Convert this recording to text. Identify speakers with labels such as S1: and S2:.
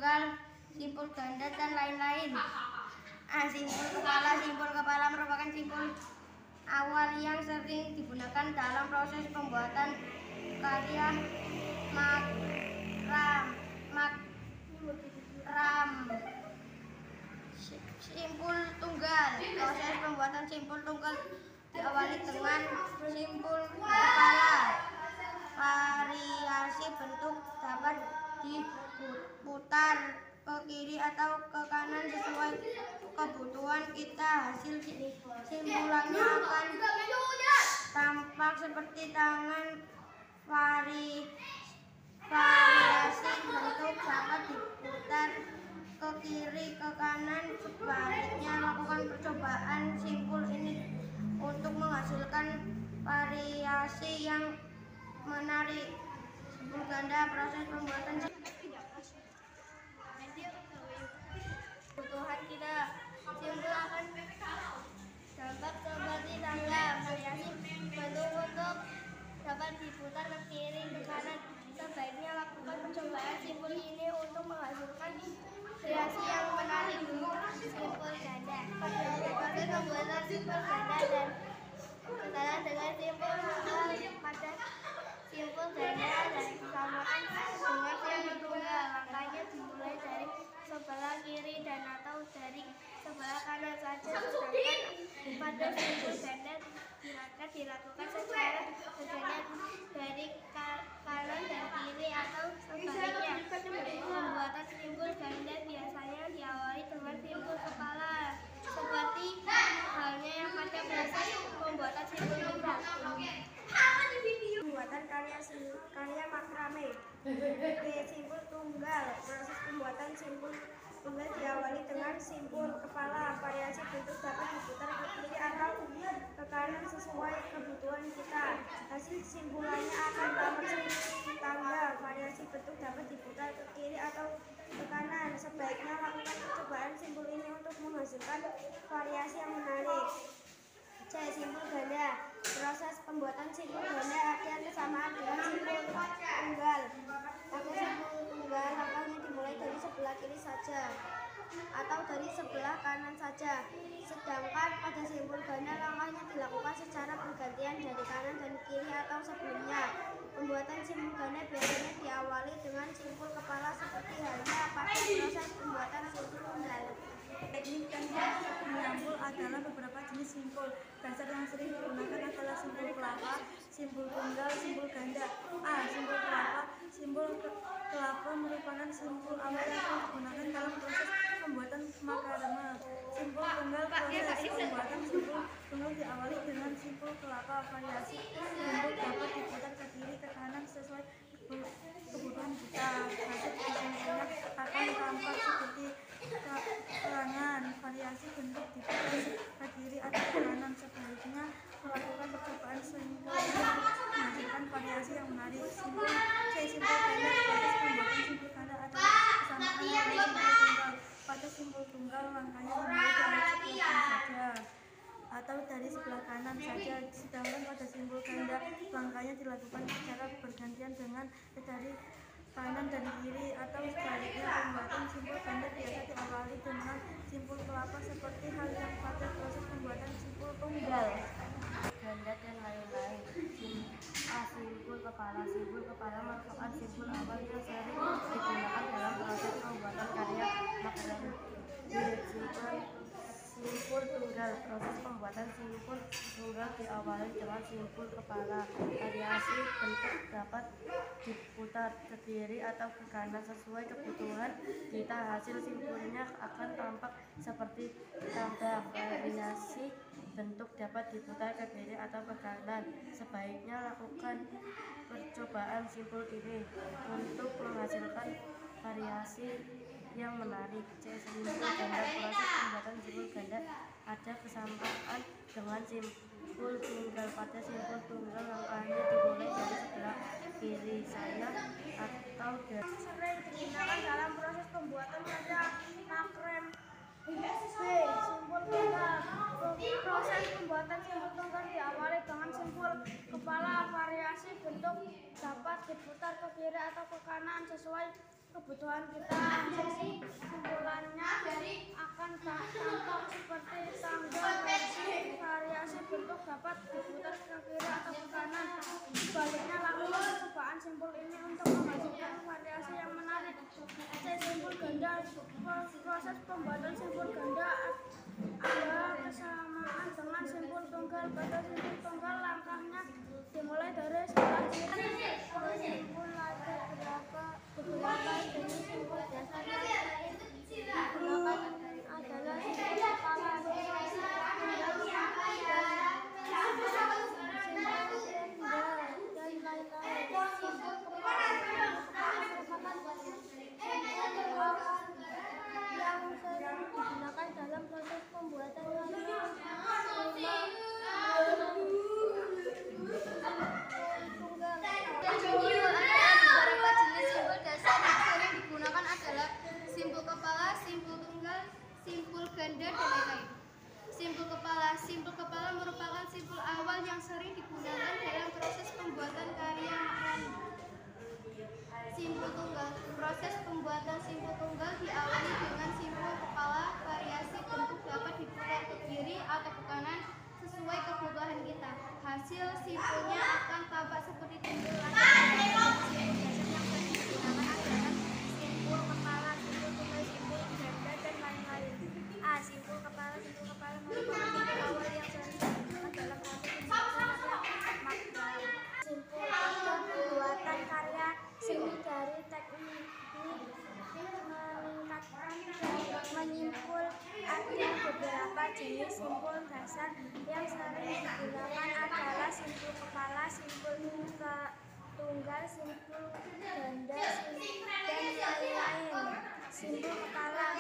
S1: tunggal, simpul ganda, dan lain-lain. Simpul kepala merupakan simpul awal yang sering digunakan dalam proses pembuatan karya makram. Simpul tunggal. Proses pembuatan simpul tunggal diawali dengan simpul kepala. Variasi bentuk dapat diputar ke kiri atau ke kanan sesuai kebutuhan kita. Hasil simpulannya akan tampak seperti tangan. Variasi bentuk dapat diputar ke kiri ke kanan. Sebaliknya, lakukan percobaan simpul ini untuk menghasilkan variasi yang menarik. Simpul ganda. Proses pembuatan kebutuhan kita. Simpul akan tampak seperti tangga. Variasi bentuk dapat diputar ke kiri ke kanan. Sebaiknya lakukan percobaan simpul ini untuk menghasilkan variasi yang menarik. Simpul ganda. Proses pembuatan simpul ganda dan ketara dengan simpul tunggal. Pada simpul ganda dan disamakan dengan simpul tunggal. Langkahnya dimulai dari sebelah kiri dan atau dari sebelah kanan saja. Sedangkan pada simpul ganda dilakukan secara bergantian dari kanan dan kiri atau sebaliknya. Pembuatan simpul ganda biasanya diawali dengan simpul kepala, seperti halnya yang pada proses pembuatan simpul tunggal. Pembuatan karya makrame. Simpul tunggal. Proses pembuatan simpul tunggal diawali dengan simpul kepala. Variasi bentuk dapat diputar ke kiri atau ke kanan sesuai kebutuhan kita. Hasil simpulannya akan tampak seperti tangga. Variasi bentuk dapat diputar ke kiri atau ke kanan. Sebaiknya lakukan percobaan simpul ini untuk menghasilkan variasi yang menarik. Simpul ganda. Proses pembuatan simpul ganda ada kesamaan dengan simpul tunggal. Pada simpul tunggal, langkahnya dimulai dari sebelah kiri saja atau dari sebelah kanan saja. Sedangkan pada simpul ganda, langkahnya dilakukan secara bergantian dari kanan dan kiri atau sebelumnya. Pembuatan simpul ganda biasanya diawali dengan simpul kepala seperti halnya pada proses pembuatan simpul tunggal. Teknik dan menyambul adalah beberapa jenis simpul. Dasar yang sering digunakan adalah simpul kelapa, simpul tunggal, simpul ganda. Simpul kelapa. Simpul kelapa merupakan simpul awal yang digunakan dalam proses pembuatan makarame. Simpul tunggal. Proses pembuatan simpul tunggal diawali dengan simpul kelapa. Variasi bentuk dapat diputar ke kiri ke kanan sesuai kebutuhan kita. Hasil simpulannya akan tampak seperti tangan. Variasi bentuk diputar ke kiri atau ke kanan. Sebaliknya melakukan percobaan simpul untuk menghasilkan variasi yang menarik. Simpul ganda. Proses pembuatan simpul ganda adalah kesamaan dengan simpul tunggal. Pada simpul tunggal, langkahnya dimulai dari sebelah kiri saja atau dari sebelah kanan saja. Sedangkan pada simpul ganda, langkahnya dilakukan secara bergantian dengan dari kanan dan kiri atau sebaliknya. Pembuatan simpul ganda biasa diawali dengan simpul kelapa seperti hal yang pada proses pembuatan simpul tunggal. Ganda dan lain-lain. Simpul kepala. Simpul kepala merupakan simpul awal yang sering digunakan dalam proses pembuatan karya makrame. Simpul tunggal. Proses pembuatan simpul tunggal diawali dengan simpul kepala. Variasi bentuk dapat diputar ke kiri atau ke kanan sesuai kebutuhan kita. Hasil simpulnya akan tampak seperti tangga. Variasi bentuk dapat diputar ke kiri atau ke kanan. Sebaiknya lakukan percobaan simpul ini untuk menghasilkan variasi yang menarik. Simpul ganda. Proses pembuatan simpul ganda ada kesamaan dengan simpul tunggal. Pada simpul tunggal, langkahnya dimulai dari sebelah kiri saja atau dari sering digunakan dalam proses pembuatan karya makrame. Simpul tunggal. Proses pembuatan simpul tunggal diawali dengan simpul kepala. Variasi bentuk dapat diputar ke kiri atau ke kanan sesuai kebutuhan kita. Simpulannya akan tampak seperti tanggal. Variasi bentuk dapat diputar ke kiri atau ke kanan. Sebaliknya, lakukan percobaan simpul ini untuk menghasilkan variasi yang menarik. Simpul ganda. Proses pembuatan simpul ganda ada kesamaan dengan simpul tunggal. Pada simpul tunggal, langkahnya dimulai dari sebelah kiri. Simpul ada beberapa jenis simpul dasar yang digunakan adalah simpul kepala, yang sering digunakan dalam proses pembuatan simpul kepala, simpul tunggal, simpul ganda, dan lain-lain. Simpul kepala merupakan simpul awal yang sering digunakan dalam proses pembuatan karya makronim. Simpul tunggal. Proses pembuatan simpul tunggal diawali dengan simpul kepala. Variasi bentuk dapat diputar ke kiri atau ke kanan sesuai kebutuhan kita. Hasil simpulnya akan tampak seperti tunggal. Simpul kepala merupakan simpul awal yang sering digunakan dalam proses pembuatan makronim. Simpul pembuatan karya seni dari teknik meningkatkan dan menyimpul. Ada beberapa jenis simpul dasar yang sering digunakan adalah simpul kepala, simpul tunggal, simpul ganda, dan lain-lain. Simpul kepala